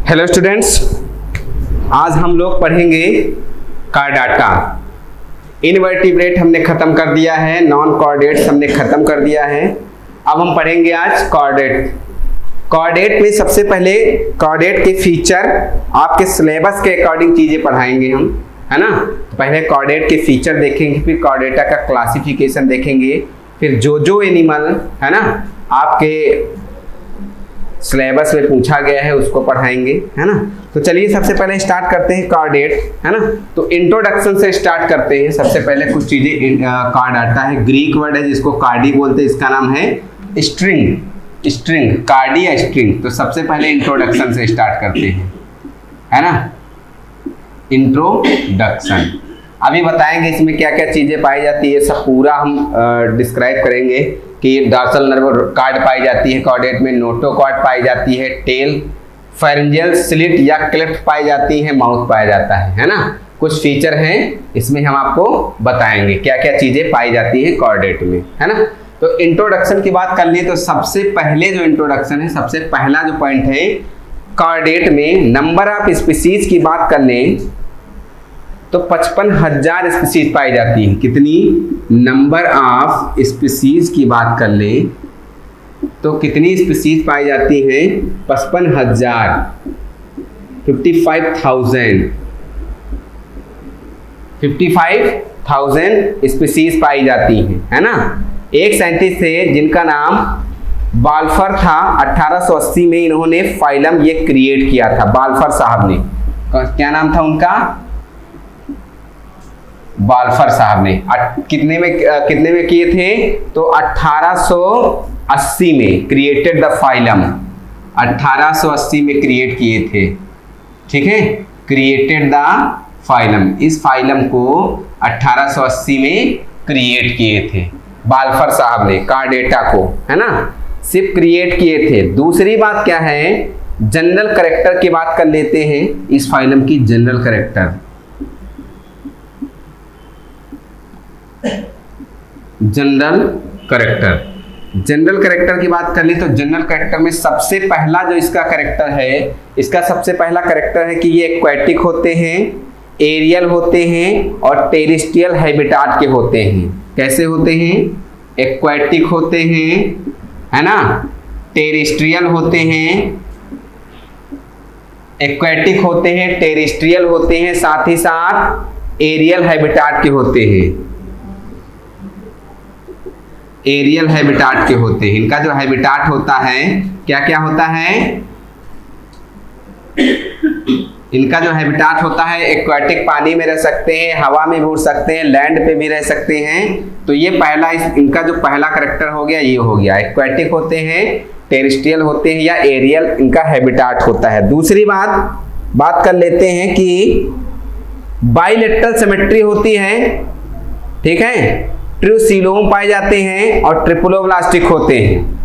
Hello students, आज हम लोग पढ़ेंगे कार्डाटा। इनवर्टिब्रेट हमने खत्म कर दिया है, नॉन कॉर्डेट्स हमने खत्म कर दिया है। अब हम पढ़ेंगे आज कॉर्डेट। कॉर्डेट में सबसे पहले कॉर्डेट के फीचर, आपके सिलेबस के अकॉर्डिंग चीजें पढ़ाएंगे हम, है ना। तो पहले कॉर्डेट के फीचर देखेंगे, फिर कॉर्डेटा का क्लासिफिकेशन देखेंगे, फिर जो एनिमल है ना आपके सिलेबस में पूछा गया है उसको पढ़ाएंगे, है ना। तो चलिए सबसे पहले स्टार्ट करते हैं कॉर्डेट, है ना। तो इंट्रोडक्शन से स्टार्ट करते हैं। सबसे पहले कुछ चीजें, कार्डाटा है, ग्रीक वर्ड है जिसको कार्डी बोलते हैं, इसका नाम है स्ट्रिंग। स्ट्रिंग, कार्डी या स्ट्रिंग। तो सबसे पहले इंट्रोडक्शन से स्टार्ट करते हैं, है ना। इंट्रोडक्शन अभी बताएंगे इसमें क्या क्या चीजें पाई जाती है, सब पूरा हम डिस्क्राइब करेंगे कि डॉर्सल नर्व कार्ड पाई जाती है कॉर्डेट में, नोटोकॉर्ड पाई जाती है, टेल, फेरेंजियल स्लिट या क्लेफ्ट पाई जाती है, माउथ पाया जाता है ना। कुछ फीचर हैं इसमें हम आपको बताएंगे क्या क्या चीजें पाई जाती है कॉर्डेट में, है ना। तो इंट्रोडक्शन की बात कर लिए तो सबसे पहले जो इंट्रोडक्शन है, सबसे पहला जो पॉइंट है कॉर्डेट में, नंबर ऑफ स्पीसीज की बात कर लें तो 55,000 स्पीसीज पाई जाती है। कितनी? नंबर ऑफ स्पीसीज की बात कर ले तो कितनी स्पीसीज पाई जाती हैं? 55,000, 55,000 स्पीसीज पाई जाती हैं, है ना। एक साइंटिस्ट थे जिनका नाम बाल्फर था, 1880 में इन्होंने फाइलम ये क्रिएट किया था, बाल्फर साहब ने। क्या नाम था उनका? बाल्फर साहब ने। कितने में किए थे? तो 1880 में क्रिएटेड द फाइलम, 1880 में क्रिएट किए थे, ठीक है। क्रिएटेड द फाइलम, इस फाइलम को 1880 में क्रिएट किए थे बाल्फर साहब ने, कार्डेटा को, है ना, सिर्फ क्रिएट किए थे। दूसरी बात क्या है, जनरल कैरेक्टर की बात कर लेते हैं इस फाइलम की। जनरल कैरेक्टर, जनरल कैरेक्टर की बात कर ली तो जनरल कैरेक्टर में सबसे पहला जो इसका कैरेक्टर है, इसका सबसे पहला कैरेक्टर है कि ये एक्वेटिक होते हैं, एरियल होते हैं और टेरेस्ट्रियल हैबिटाट के होते हैं। कैसे होते हैं? एक्वेटिक होते हैं, है ना, टेरेस्ट्रियल होते हैं, एक्वेटिक होते हैं, टेरेस्ट्रियल होते हैं, साथ ही साथ एरियल हैबिटाट के होते हैं, एरियल हैबिटाट के होते हैं। इनका जो हैबिटाट होता है क्या क्या होता है? इनका जो हैबिटाट होता है, एक्वेटिक पानी में रह सकते हैं, हवा में भी उड़ सकते हैं, लैंड पे भी रह सकते हैं। तो ये पहला इनका जो पहला कैरेक्टर हो गया, ये हो गया, एक्वेटिक होते हैं, टेरेस्ट्रियल होते हैं या एरियल इनका हैबिटाट होता है। दूसरी बात कर लेते हैं कि बाइलेटरल सिमेट्री होती है, ठीक है। ट्रूसिलोम पाए जाते हैं और ट्रिपुलोब्लास्टिक होते हैं।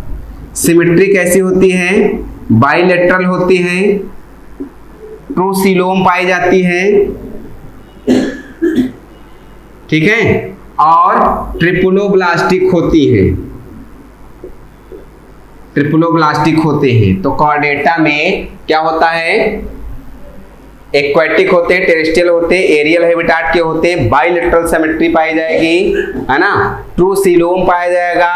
सिमेट्री कैसी होती है? बाइलेटरल होती है, ट्रूसिलोम पाई जाती है, ठीक है, और ट्रिपुलोब्लास्टिक होती है, ट्रिपुलोब्लास्टिक होते हैं। तो कॉर्डेटा में क्या होता है? एक्वेटिक होते हैं, टेरेस्ट्रियल होते हैं, एरियल हैबिटाट के होते हैं, बाइलेटरल सिमेट्री पाई जाएगी, है ना, ट्रूसिलोम पाया जाएगा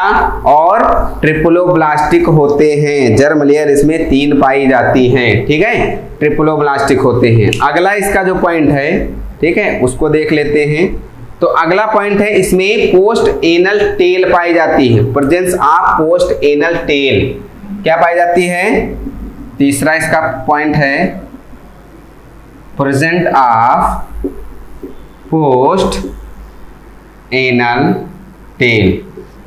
और ट्रिपुलोब्लास्टिक होते हैं। जर्म लेयर इसमें 3 पाई जाती हैं, ठीक है, ट्रिपुलोब्लास्टिक होते हैं। अगला इसका जो पॉइंट है, ठीक है, उसको देख लेते हैं। तो अगला पॉइंट है, इसमें पोस्ट एनल टेल पाई जाती है, presence of post anal tell क्या पाई जाती है? तीसरा इसका पॉइंट है, present of post anal tell.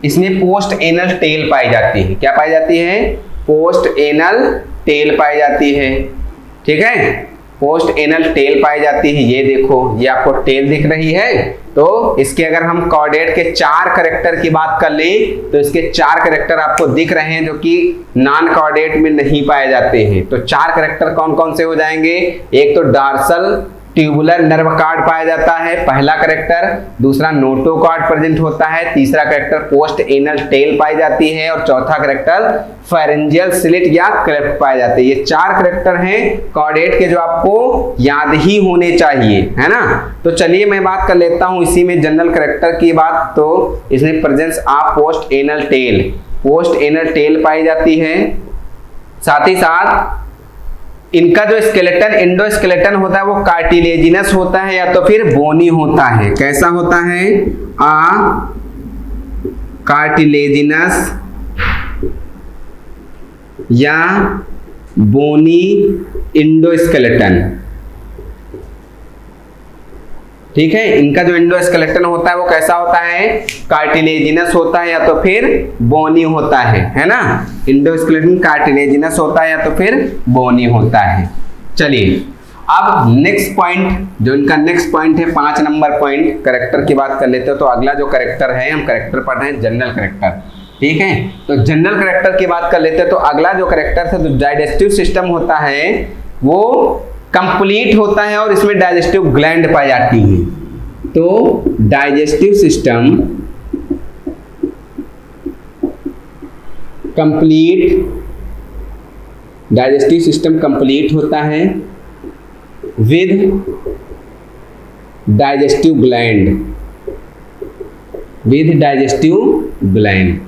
इसमें पोस्ट एनल टेल पाई जाती है। क्या पाई जाती है? पोस्ट एनल टेल पाई जाती है, ठीक है, पोस्ट एनल टेल पाई जाती है। ये देखो, ये आपको टेल दिख रही है। तो इसके अगर हम कॉर्डेट के 4 कैरेक्टर की बात कर लें तो इसके 4 कैरेक्टर आपको दिख रहे हैं जो कि नॉन कॉर्डेट में नहीं पाए जाते हैं। तो 4 कैरेक्टर कौन कौन से हो जाएंगे? एक तो डॉर्सल ट्यूबुलर नर्व कार्ड पाया जाता है, पहला करेक्टर। दूसरा नोटो कार्ड प्रेजेंट होता है। तीसरा करेक्टर पोस्ट एनल टेल पाई जाती है और चौथा करेक्टर फेरेंजियल स्लिट या क्लेफ्ट पाए जाते हैं। ये 4 करेक्टर हैं कार्डेट के जो आपको याद ही होने चाहिए, है ना। तो चलिए मैं बात कर लेता हूं इसी में जनरल करेक्टर की बात। तो इसमें presence of post anal tail, post anal tail पाई जाती है। साथ ही साथ इनका जो स्केलेटन एंडोस्केलेटन होता है वो कार्टिलेजिनस होता है या तो फिर बोनी होता है। कैसा होता है? कार्टिलेजिनस या बोनी एंडोस्केलेटन। ठीक है, इनका जो एंडोस्केलेटन होता है वो कैसा होता है? कार्टिलेजिनस होता है या तो फिर बोनी होता है ना। एंडोस्केलेटन कार्टिलेजिनस होता है या तो फिर बोनी होता है। चलिए अब नेक्स्ट पॉइंट, जो इनका नेक्स्ट पॉइंट है 5 नंबर पॉइंट, करेक्टर की बात कर लेते हो। तो अगला जो करेक्टर है, हम करेक्टर पढ़ रहे हैं जनरल करेक्टर। ठीक है, तो जनरल करेक्टर की बात कर लेते हैं। तो अगला जो करेक्टर है, जो डाइजेस्टिव सिस्टम होता है वो कंप्लीट होता है और इसमें डाइजेस्टिव ग्लैंड पाई जाती है। तो digestive system complete, digestive system complete होता है with digestive gland, with digestive gland.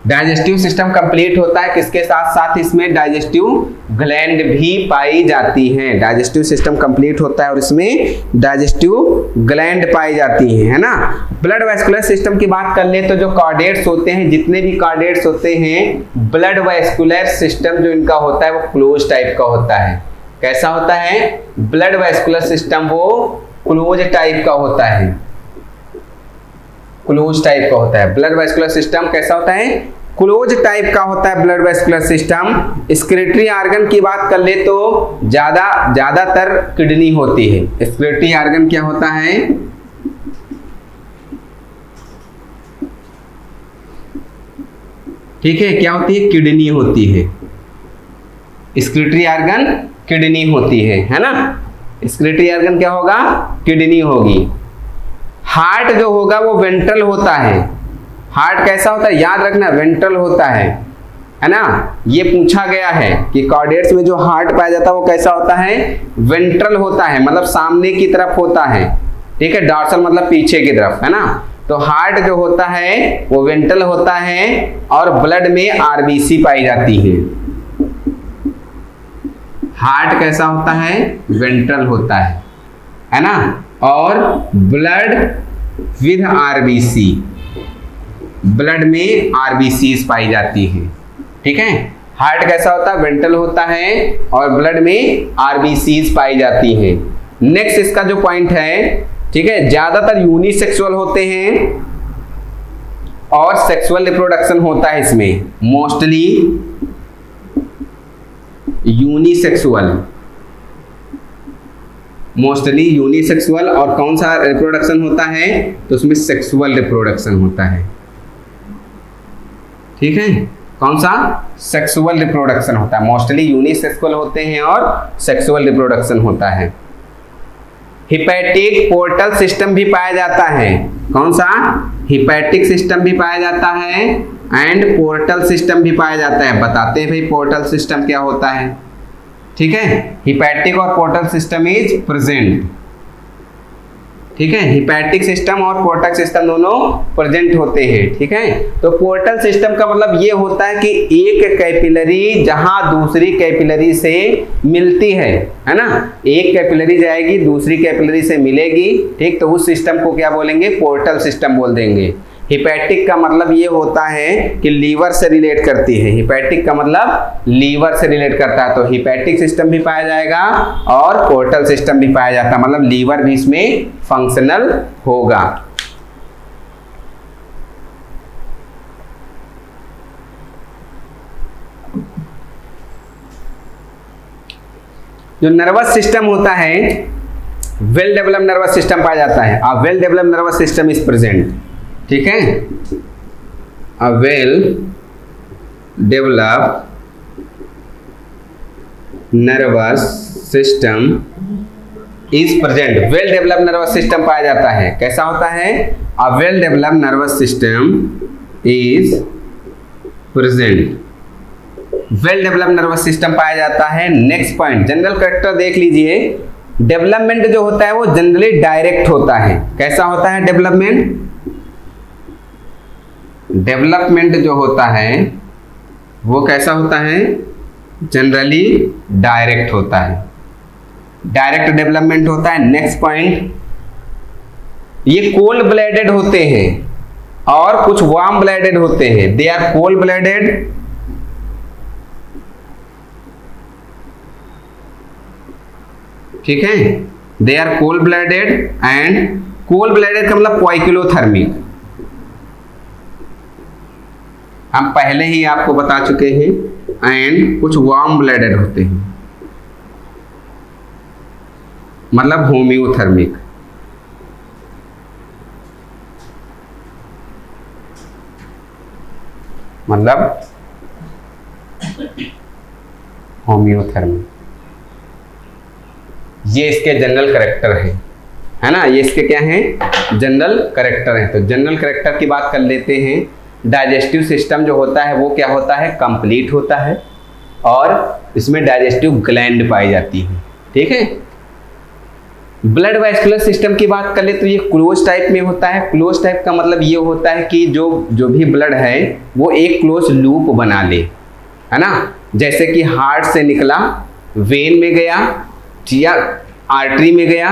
Digestive system complete होता है किसके साथ साथ? इसमें डाइजेस्टिव ग्लैंड भी पाई जाती हैं। डाइजेस्टिव सिस्टम कंप्लीट होता है और इसमें डाइजेस्टिव ग्लैंड पाई जाती हैं, है ना। ब्लड वैस्कुलर सिस्टम की बात कर ले तो जो कार्डेट्स होते हैं, जितने भी कार्डेट्स होते हैं, ब्लड वैस्कुलर सिस्टम जो इनका होता है वो क्लोज टाइप का होता है। कैसा होता है? ब्लड वैस्कुलर सिस्टम वो क्लोज टाइप का होता है, क्लोज टाइप का होता है। ब्लड वैस्कुलर सिस्टम कैसा होता है? क्लोज टाइप का होता है blood vascular system. Excretory organ की बात कर ले तो ज्यादातर किडनी होती है। एक्सक्रीटरी ऑर्गन क्या होता है? ठीक है, क्या होती है? किडनी होती है। एक्सक्रीटरी ऑर्गन किडनी होती है ना। एक्सक्रीटरी ऑर्गन क्या होगा? किडनी होगी। हार्ट जो होगा वो वेंट्रल होता है। हार्ट कैसा होता है? याद रखना, वेंट्रल होता है ना। ये पूछा गया है कि कार्डेट्स में जो हार्ट पाया जाता है वो कैसा होता है? वेंट्रल होता है, मतलब सामने की तरफ होता है। ठीक है, डॉर्सल मतलब पीछे की तरफ, है ना। तो हार्ट जो होता है वो वेंट्रल होता है और ब्लड में आरबीसी पाई जाती है। हार्ट कैसा होता है? वेंट्रल होता है ना। और ब्लड विद आरबीसी, ब्लड में आरबीसीज पाई जाती है। ठीक है, हार्ट कैसा होता है? वेंट्रल होता है और ब्लड में आरबीसीज पाई जाती है। नेक्स्ट इसका जो पॉइंट है, ठीक है, ज्यादातर यूनिसेक्सुअल होते हैं और सेक्सुअल रिप्रोडक्शन होता है इसमें, मोस्टली यूनिसेक्सुअल, मोस्टली यूनिसेक्सुअल। और कौन सा रिप्रोडक्शन होता है? तो उसमें सेक्सुअल रिप्रोडक्शन होता है। ठीक है, कौन सा? सेक्सुअल रिप्रोडक्शन होता है। मोस्टली यूनिसेक्सुअल होते हैं और सेक्सुअल रिप्रोडक्शन होता है। हिपैटिक पोर्टल सिस्टम भी पाया जाता है। कौन सा? हिपैटिक सिस्टम भी पाया जाता है एंड पोर्टल सिस्टम भी पाया जाता है। बताते हैं भाई पोर्टल सिस्टम क्या होता है। ठीक है, हिपैटिक और पोर्टल सिस्टम इज प्रेजेंट। ठीक है, हिपैटिक सिस्टम और पोर्टल सिस्टम दोनों प्रेजेंट होते हैं। ठीक है, तो पोर्टल सिस्टम का मतलब ये होता है कि एक कैपिलरी जहां दूसरी कैपिलरी से मिलती है ना। एक कैपिलरी जाएगी दूसरी कैपिलरी से मिलेगी। ठीक, तो उस सिस्टम को क्या बोलेंगे? पोर्टल सिस्टम बोल देंगे। हिपैटिक का मतलब ये होता है कि लीवर से रिलेट करती है। हिपैटिक का मतलब लीवर से रिलेट करता है। तो हिपैटिक सिस्टम भी पाया जाएगा और पोर्टल सिस्टम भी पाया जाता है, मतलब लीवर भी इसमें फंक्शनल होगा। जो नर्वस सिस्टम होता है, वेल डेवलप्ड नर्वस सिस्टम पाया जाता है। A well developed nervous system is present. ठीक है, a well developed nervous system is present, well develop nervous system पाया जाता है। कैसा होता है? A well develop nervous system is present, well develop nervous system पाया जाता है। नेक्स्ट पॉइंट, जनरल कैरेक्टर देख लीजिए। डेवलपमेंट जो होता है वो जनरली डायरेक्ट होता है। कैसा होता है डेवलपमेंट? डेवलपमेंट जो होता है वो कैसा होता है? जनरली डायरेक्ट होता है, डायरेक्ट डेवलपमेंट होता है। नेक्स्ट पॉइंट, ये कोल्ड ब्लडेड होते हैं और कुछ वार्म ब्लडेड होते हैं। दे आर कोल्ड ब्लडेड, ठीक है, they are cold blooded and cold blooded का मतलब पोइकिलोथर्मिक, हम पहले ही आपको बता चुके हैं। एंड कुछ वार्म ब्लडेड होते हैं मतलब होम्योथर्मिक। मतलब होम्योथर्मिक, ये इसके जनरल कैरेक्टर है ना, ये इसके क्या हैं? जनरल कैरेक्टर हैं। तो जनरल कैरेक्टर की बात कर लेते हैं। डाइजेस्टिव सिस्टम जो होता है वो क्या होता है? कंप्लीट होता है और इसमें डाइजेस्टिव ग्लैंड पाई जाती है, ठीक है। ब्लड वेस्कुलर सिस्टम की बात कर ले तो ये क्लोज टाइप में होता है। क्लोज टाइप का मतलब ये होता है कि जो भी ब्लड है वो एक क्लोज लूप बना ले, है ना। जैसे कि हार्ट से निकला, वेन में गया या आर्टरी में गया,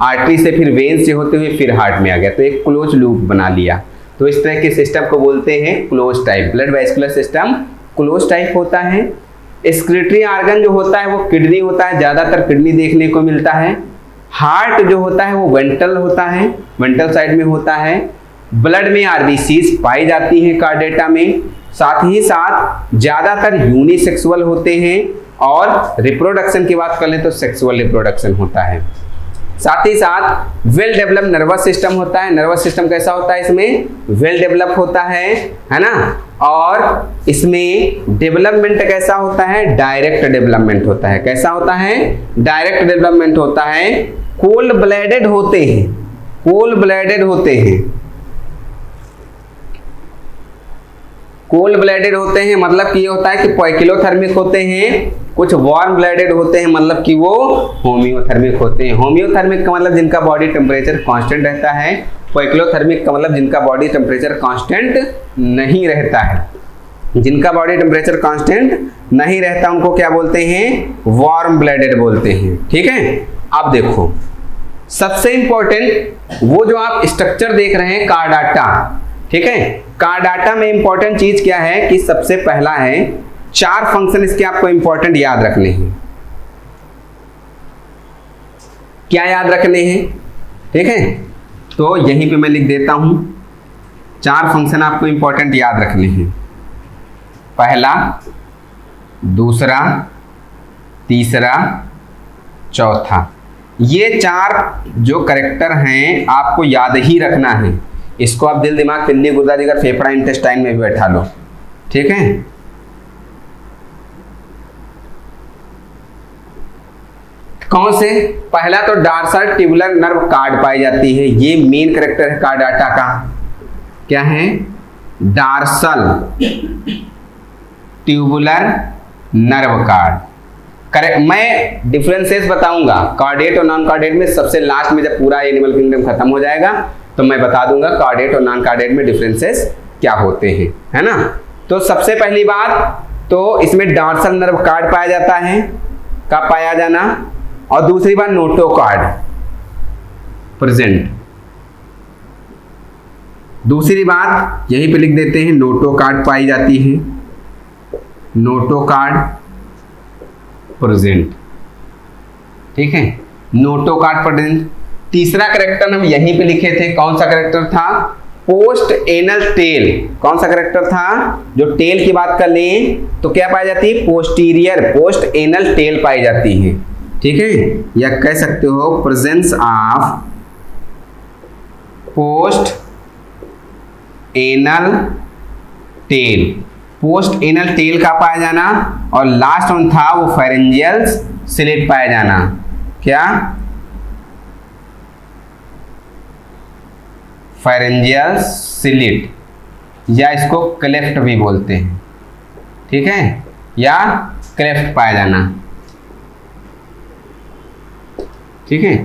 आर्टरी से फिर वेन से होते हुए फिर हार्ट में आ गया, तो एक क्लोज लूप बना लिया। तो इस तरह के सिस्टम को बोलते हैं close type. Blood vascular system close type होता है। एक्सक्रीटरी ऑर्गन जो होता है वो किडनी होता है, ज्यादातर किडनी देखने को मिलता है। हार्ट जो होता है वो वेंट्रल होता है, वेंट्रल साइड में होता है। ब्लड में आरबीसीज पाई जाती हैं कार्डेटा में। साथ ही साथ ज्यादातर यूनिसेक्सुअल होते हैं और रिप्रोडक्शन की बात कर लें तो सेक्सुअल रिप्रोडक्शन होता है। साथ ही साथ वेल डेवलप नर्वस सिस्टम होता है। नर्वस सिस्टम कैसा होता है? इसमें वेल डेवलप होता है ना। और इसमें डेवलपमेंट कैसा होता है? डायरेक्ट डेवलपमेंट होता है। कैसा होता है? डायरेक्ट डेवलपमेंट होता है। कोल्ड ब्लडेड होते हैं, कोल्ड ब्लडेड होते हैं, कोल्ड ब्लडेड होते हैं मतलब कि ये होता है कि पोइकिलोथर्मिक होते हैं। कुछ वार्म ब्लडेड होते हैं मतलब कि वो होम्योथर्मिक होते हैं। होम्योथर्मिक का मतलब जिनका बॉडी टेम्परेचर कांस्टेंट रहता है। पोइकिलोथर्मिक का मतलब जिनका बॉडी टेम्परेचर कांस्टेंट नहीं रहता है। जिनका बॉडी टेम्परेचर कांस्टेंट नहीं रहता उनको क्या बोलते हैं? वार्म ब्लडेड बोलते हैं, ठीक है। अब देखो सबसे इंपॉर्टेंट वो जो आप स्ट्रक्चर देख रहे हैं कार्डाटा, ठीक है। कार्डाटा में इंपॉर्टेंट चीज क्या है कि सबसे पहला है 4 फंक्शन इसके आपको इंपॉर्टेंट याद रखने हैं। क्या याद रखने हैं? ठीक है, तो यहीं पे मैं लिख देता हूं 4 फंक्शन आपको इंपॉर्टेंट याद रखने हैं। पहला, दूसरा, तीसरा, चौथा, ये 4 जो कैरेक्टर हैं आपको याद ही रखना है। इसको आप दिल दिमाग तिल्ली गुर्दा जिगर फेफड़ा इंटेस्टाइन में भी बैठा लो, ठीक है। कौन से? पहला तो डार्सल ट्यूबुलर नर्व कार्ड पाई जाती है, ये मेन कैरेक्टर है कार्डाटा का। क्या है? Dorsal tubular nerve card. Correct, मैं डिफरेंसेस बताऊंगा कार्डेट और नॉन कार्डेट में सबसे लास्ट में, जब पूरा एनिमल किंगडम खत्म हो जाएगा तो मैं बता दूंगा कार्डेट और नॉन कार्डेट में डिफरेंसेस क्या होते हैं, है ना। तो सबसे पहली बात तो इसमें डार्सल नर्व कार्ड पाया जाता है, कब पाया जाना, और दूसरी बात नोटो कार्ड प्रेजेंट। दूसरी बात यहीं पे लिख देते हैं नोटो कार्ड पाई जाती है, नोटो कार्ड प्रेजेंट, ठीक है, नोटो कार्ड प्रेजेंट। तीसरा कैरेक्टर हम यहीं पे लिखे थे, कौन सा कैरेक्टर था? Post anal tell. कौन सा कैरेक्टर था? जो टेल की बात कर लें तो क्या पाई जाती है? पोस्टीरियर पोस्ट एनल टेल पाई जाती है, ठीक है। या कह सकते हो presence of post anal tail. Post anal tell का पाया जाना, और लास्ट वन था वो फेरेंजियल स्लिट पाया जाना। क्या? फेरेंजियल स्लिट, या इसको क्लेफ्ट भी बोलते हैं, ठीक है, या क्लेफ्ट पाया जाना, ठीक है,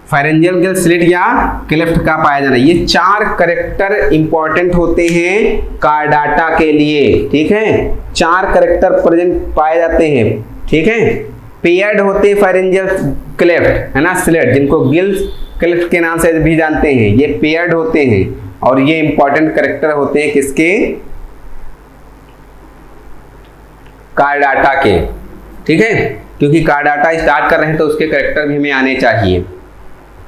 फेरेंजियल गिल स्लिट या क्लेफ्ट का पाया जाना। ये 4 कैरेक्टर इंपॉर्टेंट होते हैं कार्डाटा के लिए, ठीक है, 4 कैरेक्टर प्रेजेंट पाए जाते हैं, ठीक है। पेयर्ड होते हैं फेरेंजियल क्लेफ्ट, है ना, स्लिट, जिनको गिल्स क्लेफ्ट के नाम से भी जानते हैं, ये पेयर्ड होते हैं और ये इंपॉर्टेंट कैरेक्टर होते हैं किसके, कार्डाटा के, ठीक है, क्योंकि कार्डाटा स्टार्ट कर रहे हैं तो उसके कैरेक्टर भी हमें आने चाहिए।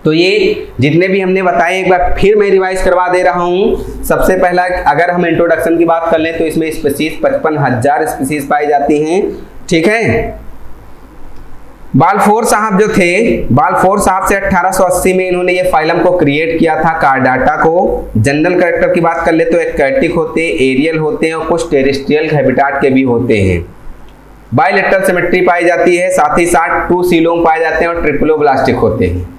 तो ये जितने भी हमने बताए एक बार फिर मैं रिवाइज करवा दे रहा हूं। सबसे पहला अगर हम इंट्रोडक्शन की बात कर लें तो इसमें स्पीसीज 55,000 स्पीसीज पाई जाती हैं, ठीक है। बाल्फोर साहब जो थे, बाल्फोर साहब से 1880 में इन्होंने ये फाइलम को क्रिएट किया था, कार्डाटा को। जनरल कैरेक्टर की बात कर ले तो एक्वेटिक होते हैं, एरियल होते हैं और कुछ टेरेस्ट्रियल हैबिटाट के भी होते हैं। बाइलेटरल सिमेट्री पाई जाती है, साथ ही साथ 2 सीलोम पाए जाते हैं और ट्रिप्लोब्लास्टिक होते हैं।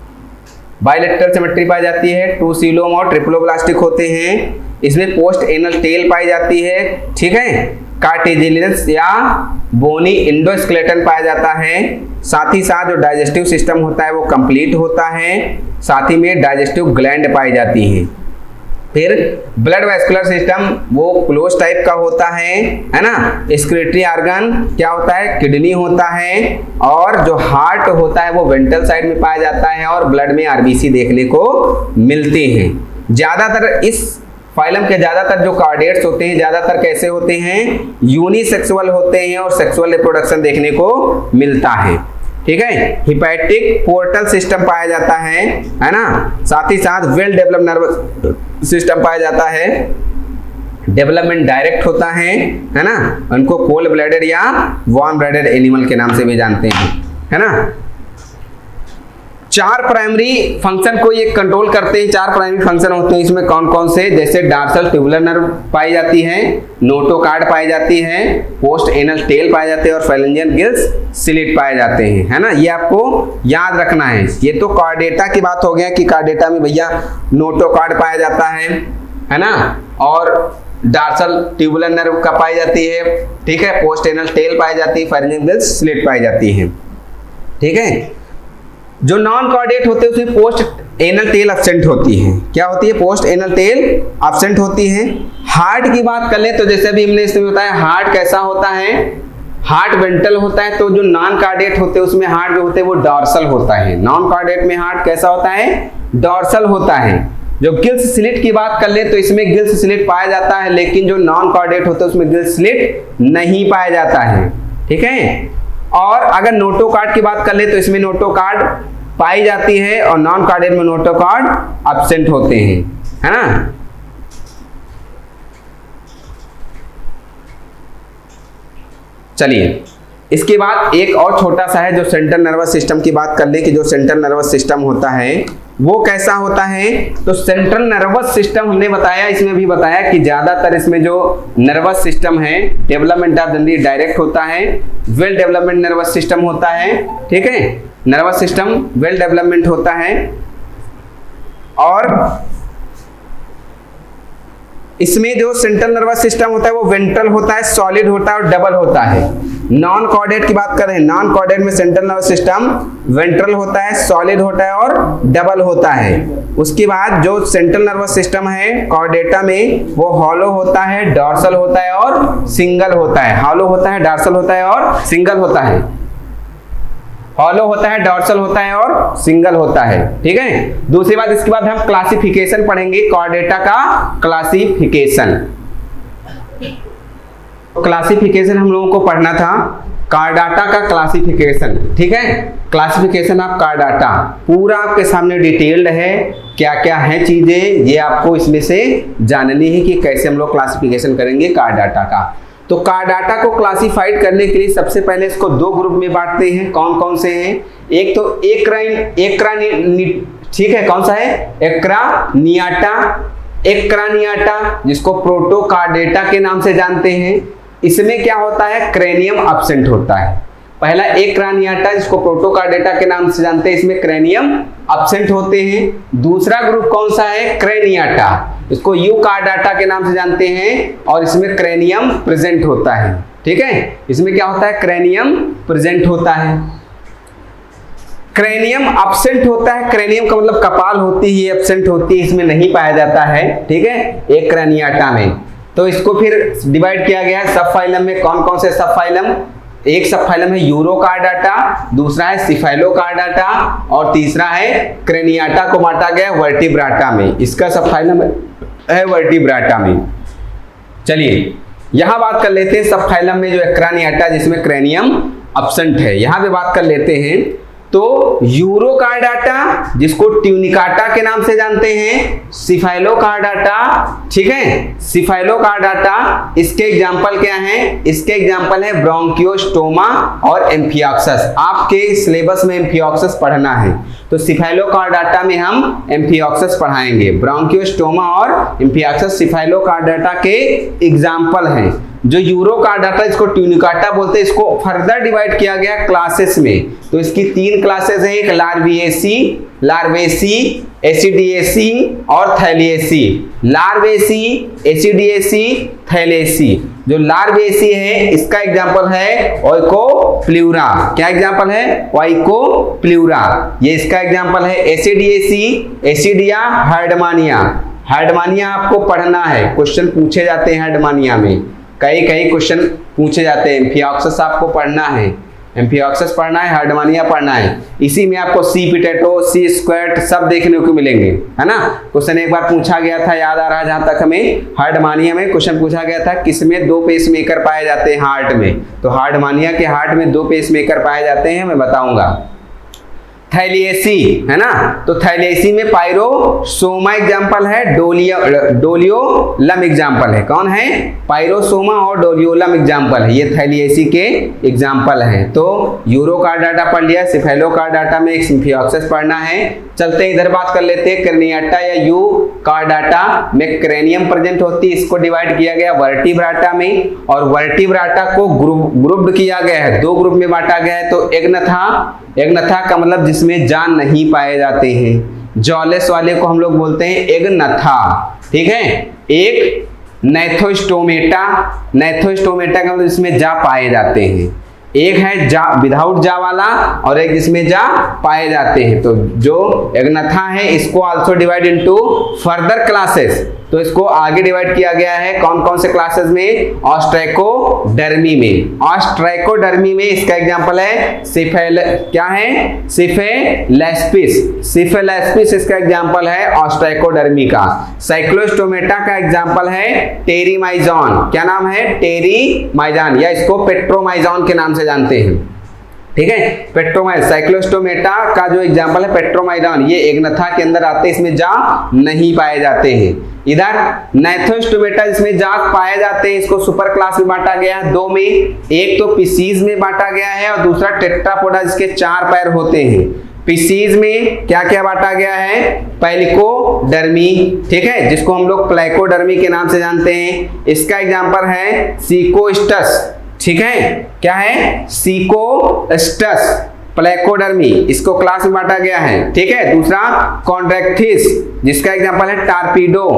बाइलेटरल सिमेट्री पाई जाती है, 2 सीलोम और ट्रिप्लोब्लास्टिक होते हैं। इसमें पोस्ट एनल टेल पाई जाती है, ठीक है। कार्टिलेजिनस या बोनी इंडोस्केलेटन पाया जाता है। साथ ही साथ जो डाइजेस्टिव सिस्टम होता है वो कंप्लीट होता है। साथ ही में डाइजेस्टिव ग्लैंड पाई जाती है। फिर ब्लड वेस्कुलर सिस्टम वो क्लोज टाइप का होता है ना। एक्सक्रीटरी ऑर्गन क्या होता है, किडनी होता है। और जो हार्ट होता है वो वेंट्रल साइड में पाया जाता है और ब्लड में आरबीसी देखने को मिलते हैं। ज्यादातर इस फाइलम के ज्यादातर जो कार्डेट्स होते हैं ज्यादातर कैसे होते हैं, यूनिसेक्सुअल होते हैं और सेक्सुअल रिप्रोडक्शन देखने को मिलता है, ठीक है। हिपैटिक पोर्टल सिस्टम पाया जाता है ना। साथ ही साथ वेल डेवलप्ड नर्वस सिस्टम पाया जाता है। डेवलपमेंट डायरेक्ट होता है ना। उनको कोल्ड ब्लडेड या वार्म ब्लडेड एनिमल के नाम से भी जानते हैं, है ना। 4 प्राइमरी फंक्शन को ये कंट्रोल करते हैं। 4 प्राइमरी फंक्शन होते हैं इसमें कौन कौन से, जैसे डार्सल ट्यूबुलर नर्व पाई जाती है, नोटोकार्ड पाई जाती है, पोस्ट एनल टेल पाए जाते हैं और फेरेंजियल गिल्स स्लिट पाए जाते हैं, है ना। ये आपको याद रखना है। ये तो कार्डेटा की बात हो गया कि कार्डेटा में भैया नोटोकार्ड पाया जाता है ना, और डार्सल ट्यूबुलर नर्व का पाई जाती है, ठीक है। पोस्ट एनल टेल पाई जाती है, फेरेंजियल गिल्स स्लिट पाई जाती है, ठीक है। जो नॉन कॉर्डेट होते हैं उसमें पोस्ट एनल टेल एब्सेंट होती है। क्या होती है, पोस्ट एनल टेल एब्सेंट होती है। हार्ट की बात कर ले तो जैसे भी हमने इसमें बताया हार्ट कैसा होता है, हार्ट वेंट्रल होता है। तो जो नॉन कार्डेट होते हैं उसमें हार्ट जो होते हैं वो डॉर्सल होता है। नॉन कार्डेट में हार्ट कैसा होता है, डॉर्सल होता है। जो गिल्स स्लिट की बात कर ले तो इसमें गिल्स स्लिट पाया जाता है, लेकिन जो नॉन कार्डेट होते हैं उसमें गिल्स स्लिट नहीं पाया जाता है, ठीक है। और अगर नोटोकार्ड की बात कर ले तो इसमें नोटोकार्ड पाई जाती है और नॉन कार्डेट में नोटोकार्ड एब्सेंट होते हैं, है ना। चलिए इसके बाद एक और छोटा सा है जो सेंट्रल नर्वस सिस्टम की बात कर ले कि जो सेंट्रल नर्वस सिस्टम होता है वो कैसा होता है। तो सेंट्रल नर्वस सिस्टम हमने बताया, इसमें भी बताया कि ज्यादातर इसमें जो नर्वस सिस्टम है डेवलपमेंट ऑफ जनरली डायरेक्ट होता है, वेल डेवलपमेंट नर्वस सिस्टम होता है, ठीक है। नर्वस सिस्टम वेल डेवलपमेंट होता है और इसमें जो सेंट्रल नर्वस सिस्टम होता है वो वेंट्रल होता है, सॉलिड होता है और डबल होता है। नॉन कॉर्डेट की बात करें, नॉन कॉर्डेट में सेंट्रल नर्वस सिस्टम वेंट्रल होता है, सॉलिड होता है और डबल होता है। उसके बाद जो सेंट्रल नर्वस सिस्टम है कॉर्डेटा में वो हॉलो होता है, डॉर्सल होता है और सिंगल होता है। हॉलो होता है, डॉर्सल होता है और सिंगल होता है। हॉलो होता है, डॉर्सल होता है और सिंगल होता है, ठीक है। दूसरी बात, इसके बाद हम क्लासिफिकेशन पढ़ेंगे, कॉर्डेटा का क्लासिफिकेशन। क्लासिफिकेशन हम लोगों को पढ़ना था, कार्डाटा का क्लासिफिकेशन, ठीक है। क्लासिफिकेशन ऑफ कार्डाटा पूरा आपके सामने डिटेल्ड है, क्या क्या है चीजें ये आपको इसमें से जाननी है कि कैसे हम लोग क्लासिफिकेशन करेंगे कार्डाटा का। तो कार्डाटा को क्लासिफाइड करने के लिए सबसे पहले इसको 2 ग्रुप में बांटते हैं। कौन कौन से हैं, एक तो ठीक है, कौन सा है, एक्रानियाटा जिसको प्रोटोकार्डेटा के नाम से जानते हैं। इसमें क्या होता है, क्रेनियम एब्सेंट होता है। पहला एक क्रैनियाटा जिसको प्रोटोकार्डेटा के नाम से जानते हैं, इसमें क्रेनियम अब्सेंट होते हैं। दूसरा ग्रुप कौन सा है? क्रेनियाटा, इसको यूकार्डाटा के नाम से जानते हैं और इसमें क्रेनियम प्रेजेंट होता है। ठीक है, इसमें क्या होता है? क्रेनियम प्रेजेंट होता है। क्रेनियम अब्सेंट होता है, क्रेनियम का मतलब कपाल होती है, एब्सेंट होती है, इसमें नहीं पाया जाता है। ठीक है, एक क्रैनियाटा में। तो इसको फिर डिवाइड किया गया है सब फाइलम में। कौन कौन से सब फाइलम? एक सब फाइलम है यूरोकार्डाटा, दूसरा है सिफाइलोकार्डाटा और तीसरा है क्रेनियाटा को बांटा गया वर्टिब्राटा में। इसका सब फाइलम है वर्टिब्राटा में। चलिए यहां बात कर लेते हैं सब फाइलम में जो है क्रैनियाटा जिसमें क्रेनियम अब्सेंट है, यहां पे बात कर लेते हैं। तो यूरोकार्डाटा जिसको ट्यूनिकाटा के नाम से जानते हैं, सिफाइलोकार्डाटा, ठीक है, सिफाइलोकार्डाटा, इसके एग्जांपल क्या हैं? इसके एग्जांपल है ब्रोंकियोस्टोमा और एम्फिऑक्सस। आपके सिलेबस में एम्फिऑक्सस पढ़ना है तो सिफाइलोकार्डाटा में हम एम्फिऑक्सस पढ़ाएंगे। ब्रोंकियोस्टोमा और एम्फिऑक्सस सिफाइलोकार्डाटा के एग्जांपल हैं। जो यूरोकार्डाटा इसको ट्यूनिकाटा बोलते हैं, इसको फर्दर डिवाइड किया गया क्लासेस में। तो इसकी 3 क्लासेस हैं, एक लार्वेसी, एसिडिएसी और थैलिएसी। लार्वेसी, एसिडिएसी, थैलिएसी। जो लार्वेसी है इसका एग्जांपल है ओइकोप्ल्यूरा। क्या एग्जांपल है? ओइकोप्ल्यूरा, ये इसका एग्जांपल है। एसिडिएसी, एसिडिया हर्डमानिया। हर्डमानिया आपको पढ़ना है, क्वेश्चन पूछे जाते हैं हर्डमानिया में, कई क्वेश्चन पूछे जाते हैं। एम्फिऑक्सस आपको पढ़ना है, एम्फिऑक्सस पढ़ना है, हर्डमानिया पढ़ना है। इसी में आपको सी पिटेटो, सी स्क्वाट सब देखने को मिलेंगे, है ना। क्वेश्चन एक बार पूछा गया था, याद आ रहा है जहां तक हमें, हर्डमानिया में क्वेश्चन पूछा गया था किसमें 2 पेसमेकर पाए जाते हैं हार्ट में। तो हर्डमानिया के हार्ट में 2 पेसमेकर पाए जाते हैं, मैं बताऊंगा। थैलिएसी है ना, तो थैलिएसी में पायरोसोमा एग्जांपल है, डोलियोलम एग्जांपल है। कौन है? पायरोसोमा और डोलियोलम एग्जांपल है, ये थैलिएसी के एग्जांपल हैं। तो यूरोकार्डाटा पढ़ लिया, सिफाइलोकार्डाटा में एक एम्फिऑक्सस पढ़ना है। चलते हैं इधर बात कर लेते हैं। क्रेनियाटा या यूकार्डाटा में क्रेनियम प्रेजेंट होती है, इसको डिवाइड किया गया वर्टिब्राटा में और वर्टिब्राटा को ग्रुप किया गया है, 2 ग्रुप में बांटा गया है। तो एग्नथा का मतलब जिसमें जान नहीं पाए जाते हैं, जॉलेस वाले को हम लोग बोलते हैं एग्नथा। ठीक है, एक नैथोस्टोमेटा का मतलब जिसमें जा पाए जाते हैं। एक है जा विदाउट जा वाला और एक जिसमें जा पाए जाते हैं। तो जो एग्नथा है इसको also divide into further classes, तो इसको आगे डिवाइड किया गया है कौन कौन से क्लासेस में? ऑस्ट्रैकोडर्मी में। ऑस्ट्रैकोडर्मी में इसका एग्जांपल है सिफेलेस्पिस इसका एग्जांपल है ऑस्ट्रैकोडर्मी का। साइक्लोस्टोमेटा का एग्जांपल है टेरीमाइजॉन। क्या नाम है? टेरीमाइजॉन, या इसको पेट्रोमाइजॉन के नाम से जानते हैं। ठीक है, साइक्लोस्टोमेटा का जो एग्जांपल है पेट्रोमाइडॉन, ये एग्नथा के अंदर आते हैं, इसमें जा नहीं पाए जाते हैं। इधर नाइथोस्टोमेटा जिसमें जा पाए जाते हैं, इसको सुपर क्लास में बांटा गया है 2 में। एक तो पीसीज में बांटा गया है और दूसरा टेट्रापोडा जिसके 4 पैर होते हैं। पीसीज में क्या क्या बांटा गया है? पैलिकोडर्मी, ठीक है, जिसको हम लोग प्लाइकोडर्मी के नाम से जानते हैं। इसका एग्जांपल है सीकोस्टस। ठीक है, क्या है? सीकोस्टस, प्लाइकोडर्मी, इसको क्लास में बांटा गया है। ठीक है, दूसरा कॉन्ड्रैक्थिस जिसका एग्जांपल है टार्पीडो।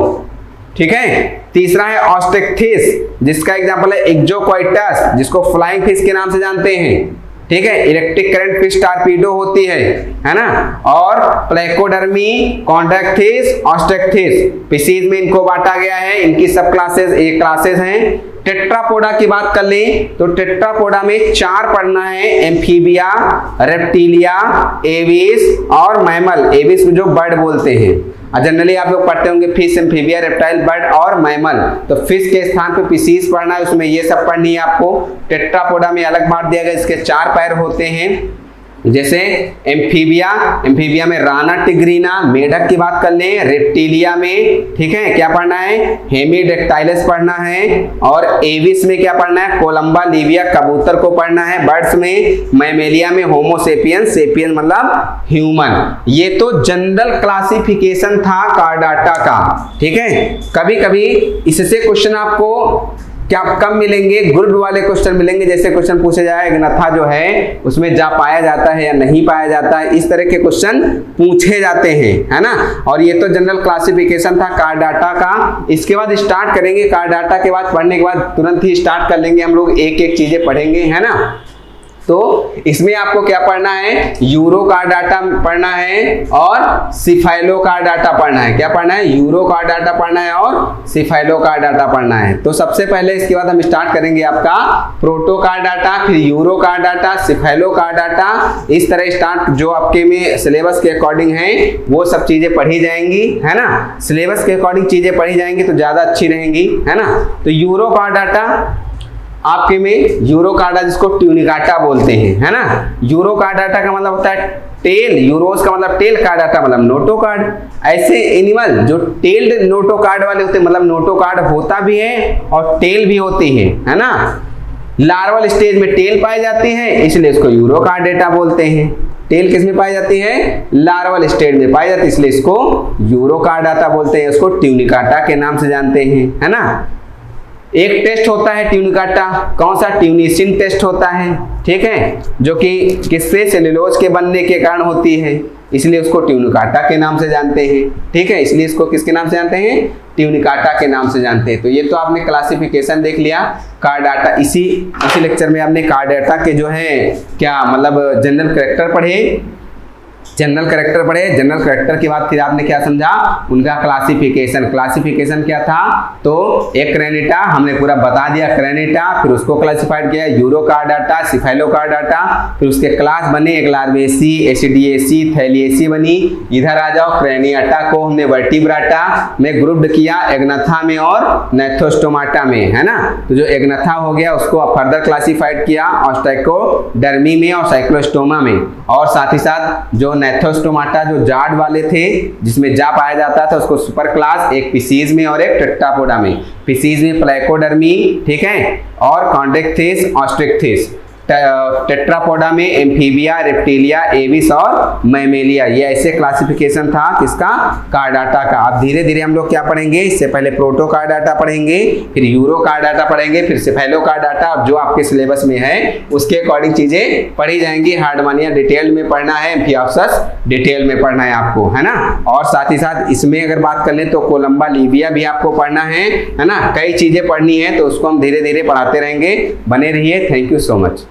ठीक है, तीसरा है ऑस्ट्रेक्थिस जिसका एग्जांपल है एक्जोक्वाइटस, जिसको फ्लाइंग फिश के नाम से जानते हैं। ठीक है, इलेक्ट्रिक करंट फिश टार्पीडो होती है ना। और प्लाइकोडर्मी, कॉन्ड्रैक्थिस, ऑस्ट्रेक्थिस, फिशीज में इनको बांटा गया है। इनकी सब क्लासेस एक क्लासेस हैं। टेट्रापोडा की बात कर लें तो टेट्रापोडा में 4 पढ़ना है, एम्फीबिया, रेप्टिलिया, एविस और मैमल। एविस जो बर्ड बोलते हैं, जनरली आप लोग पढ़ते होंगे फिश, एम्फीबिया, रेप्टाइल, बर्ड और मैमल। तो फिश के स्थान पे फिशीज पढ़ना है, उसमें ये सब पढ़नी है आपको। टेट्रापोडा में अलग बांट दिया गया, इसके 4 पैर होते हैं। जैसे एम्फीबिया में राना टिग्रीना, मेढक की बात कर लें। रेप्टिलिया में, ठीक है, क्या पढ़ना है? हेमीडेक्टाइलस पढ़ना है। और एविस में क्या पढ़ना है? कोलंबा लिविया, कबूतर को पढ़ना है। बर्ड्स में मैमेलिया में होमोसेपियंस, सेपियंस मतलब ह्यूमन। ये तो जनरल क्लासिफिकेशन था कार्डाटा का। ठीक है, कभी कभी इससे क्वेश्चन आपको क्या कब मिलेंगे, ग्रुप वाले क्वेश्चन मिलेंगे, जैसे क्वेश्चन पूछे जाए एग्नथा जो है उसमें जा पाया जाता है या नहीं पाया जाता है, इस तरह के क्वेश्चन पूछे जाते हैं, है ना। और ये तो जनरल क्लासिफिकेशन था कार्ड डाटा का। इसके बाद स्टार्ट करेंगे, कार्ड डाटा के बाद पढ़ने के बाद तुरंत ही स्टार्ट कर लेंगे हम लोग, एक एक चीजें पढ़ेंगे, है ना। तो इसमें आपको क्या पढ़ना है, यूरो कार्ड डाटा पढ़ना है और सिफाइलो कार्ड डाटा पढ़ना है। क्या पढ़ना है, यूरो कार्ड डाटा पढ़ना है और सिफाइलो कार्ड डाटा पढ़ना है। तो सबसे पहले इसके बाद हम स्टार्ट करेंगे आपका प्रोटो कार्ड डाटा, फिर urochordata, cephalochordata, इस तरह स्टार्ट जो आपके में सिलेबस के अकॉर्डिंग है वो सब चीजें पढ़ी जाएंगी, है ना। सिलेबस के अकॉर्डिंग चीजें पढ़ी जाएंगी तो ज्यादा अच्छी रहेंगी, है ना। तो यूरो कार्ड डाटा आपके में यूरो कार्डा जिसको ट्यूनिकाटा बोलते हैं, है ना। यूरो कार्ड डाटा का मतलब होता है टेल, यूरोस का मतलब टेल, कार्ड डाटा मतलब नोटो कार्ड। ऐसे एनिमल जो टेल्ड नोटो कार्ड वाले होते हैं, मतलब नोटो कार्ड होता भी है और टेल भी होती है ना। लार्वल स्टेज में टेल पाई जाती है इसलिए इसको यूरो कार्ड डाटा बोलते हैं। टेल किस में पाई जाती है, लार्वल स्टेज में पाई जाती है, इसलिए इसको यूरो कार्ड डाटा बोलते हैं, उसको ट्यूनिकाटा के नाम से जानते हैं, है ना। एक टेस्ट होता है ट्यूनिकाटा, कौन सा, ट्यूनिसिन टेस्ट होता है, ठीक है, जो कि किससे, सेलुलोज के बनने के कारण होती है, इसलिए उसको ट्यूनिकाटा के नाम से जानते हैं, ठीक है। इसलिए इसको किसके नाम से जानते हैं, ट्यूनिकाटा के नाम से जानते हैं। तो ये तो आपने क्लासिफिकेशन देख लिया कार्ड डाटा। इसी लेक्चर में आपने कार्ड डाटा के जो है क्या मतलब जनरल कैरेक्टर पढ़े, जनरल कैरेक्टर पढ़े। जनरल कैरेक्टर के बाद फिर आपने क्या समझा, उनका क्लासिफिकेशन क्या था, तो एक क्रेनिटा हमने पूरा बता दिया, क्रेनिटा, फिर उसको क्लासिफाइड किया, urochordata, सिफाइलो card data, फिर उसके क्लास बने, एक लार्वेसी, एसिडिएसी, थैलिएसी बनी। इधर आ जाओ, क्रेनियाटा को हमने वर्टिब्राटा में ग्रुप्ड किया, एग्नथा में और नैथोस्टोमाटा में, है ना। तो जो एग्नथा हो गया उसको फर्दर क्लासिफाइड किया ऑस्टेकोडर्मी में और साइक्लोस्टोमा में, और साथ ही साथ जो नैथोस्टोमाटा जो जाड़ वाले थे जिसमें जा पाया जाता था उसको सुपर क्लास, एक पिसीज में और एक टेट्रापोडा में। पिसीज में प्लाकोडर्मी, ठीक है, और कॉन्ड्रेक्थिस, ऑस्ट्रिक्थिस। टेट्रापोडा में एम्फीबिया, रेप्टिलिया, एविस और मैमेलिया। ये ऐसे क्लासिफिकेशन था किसका, कार्ड डाटा का। अब धीरे धीरे हम लोग क्या पढ़ेंगे, इससे पहले प्रोटो कार्ड डाटा पढ़ेंगे, फिर यूरो कार्ड डाटा पढ़ेंगे, फिर सिफाइलो कार्ड डाटा। जो आपके सिलेबस में है उसके अकॉर्डिंग चीजें पढ़ी जाएंगी। हार्डमानिया डिटेल में पढ़ना है, एम्फिऑक्सस डिटेल में पढ़ना है आपको, है ना। और साथ ही साथ इसमें अगर बात कर लें तो कोलंबा लीविया भी आपको पढ़ना है ना। कई चीजें पढ़नी है तो उसको हम धीरे धीरे पढ़ाते रहेंगे। बने रहिए, थैंक यू सो मच।